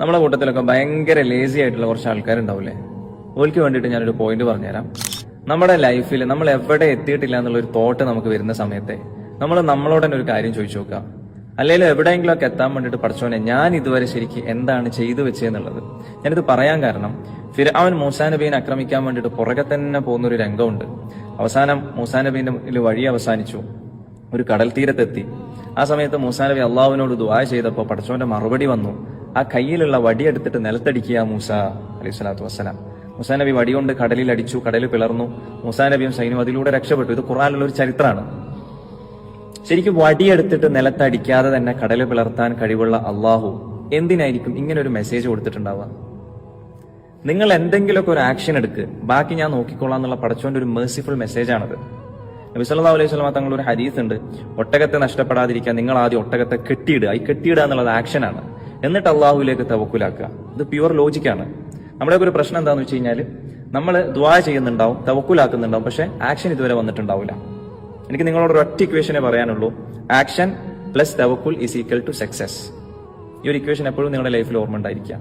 നമ്മുടെ കൂട്ടത്തിലൊക്കെ ഭയങ്കര ലേസി ആയിട്ടുള്ള കുറച്ച് ആൾക്കാരുണ്ടാവില്ലേ? ഓൽക്ക് വേണ്ടിയിട്ട് ഞാനൊരു പോയിന്റ് പറഞ്ഞുതരാം. നമ്മുടെ ലൈഫിൽ നമ്മൾ എവിടെ എത്തിയിട്ടില്ല എന്നുള്ളൊരു തോട്ട് നമുക്ക് വരുന്ന സമയത്തെ നമ്മൾ നമ്മളോട് തന്നെ ഒരു കാര്യം ചോദിച്ചു നോക്കുക. അല്ലെങ്കിൽ എവിടെയെങ്കിലും ഒക്കെ എത്താൻ വേണ്ടിയിട്ട് പഠിച്ചോനെ ഞാൻ ഇതുവരെ ശരിക്കും എന്താണ് ചെയ്തു വെച്ചതെന്നുള്ളത്. ഞാനിത് പറയാൻ കാരണം ഫിർഔൻ മൂസാ നബീനെ ആക്രമിക്കാൻ വേണ്ടിയിട്ട് പുറകെ തന്നെ പോകുന്നൊരു രംഗമുണ്ട്. അവസാനം മൂസാ നബീന്റെ വഴി അവസാനിച്ചു, ഒരു കടൽ തീരത്തെത്തി. ആ സമയത്ത് മൂസാ നബി അള്ളാഹുവിനോട് ദുആ ചെയ്തപ്പോൾ പടച്ചോന്റെ മറുപടി വന്നു, ആ കയ്യിലുള്ള വടിയെടുത്തിട്ട് നിലത്തടിക്കുക മൂസ അലൈഹി സ്വലാത്തു വസ്സലാം. മൂസാ നബി വടികൊണ്ട് കടലിൽ അടിച്ചു, കടൽ പിളർന്നു. മൂസാ നബിയും സൈന്യവും അതിലൂടെ രക്ഷപ്പെട്ടു. ഇത് ഖുർആനിലുള്ള ഒരു ചരിത്രമാണ്. ശരിക്കും വടിയെടുത്തിട്ട് നിലത്തടിക്കാതെ തന്നെ കടൽ പിളർത്താൻ കഴിവുള്ള അള്ളാഹു എന്തിനായിരിക്കും ഇങ്ങനെ ഒരു മെസ്സേജ് കൊടുത്തിട്ടുണ്ടാവുക? നിങ്ങൾ എന്തെങ്കിലുമൊക്കെ ഒരു ആക്ഷൻ എടുക്ക്, ബാക്കി ഞാൻ നോക്കിക്കൊള്ളാം എന്നുള്ള പടച്ചോന്റെ ഒരു മേഴ്സിഫുൾ മെസ്സേജാണത്. നബി സല്ലല്ലാഹു അലൈഹി വസല്ലം തങ്ങൾ ഒരു ഹദീസ് ഉണ്ട്, ഒട്ടകത്തെ നഷ്ടപ്പെടാതിരിക്കാൻ നിങ്ങൾ ആദ്യം ഒട്ടകത്തെ കെട്ടിയിടുക. ഈ കെട്ടിയിടുക എന്നുള്ളത് ആക്ഷനാണ്, എന്നിട്ട് അള്ളാഹുവിലേക്ക് തവക്കുലാക്കുക. ഇത് പ്യുവർ ലോജിക്കാണ്. നമ്മുടെ ഒരു പ്രശ്നം എന്താണെന്ന് വെച്ച് കഴിഞ്ഞാൽ നമ്മൾ ദുആ ചെയ്യുന്നുണ്ടാവും, തവക്കുലാക്കുന്നുണ്ടാവും, പക്ഷെ ആക്ഷൻ ഇതുവരെ വന്നിട്ടുണ്ടാവില്ല. എനിക്ക് നിങ്ങളോട് ഒരു ഒറ്റ ഇക്വേഷനെ പറയാനുള്ളൂ, ആക്ഷൻ പ്ലസ് തവക്കുൽ ഈസ് ഈക്വൽ ടു സക്സസ്. ഈ ഒരു ഇക്വേഷൻ എപ്പോഴും നിങ്ങളുടെ ലൈഫിൽ ഓർമ്മ ഉണ്ടായിരിക്കുക.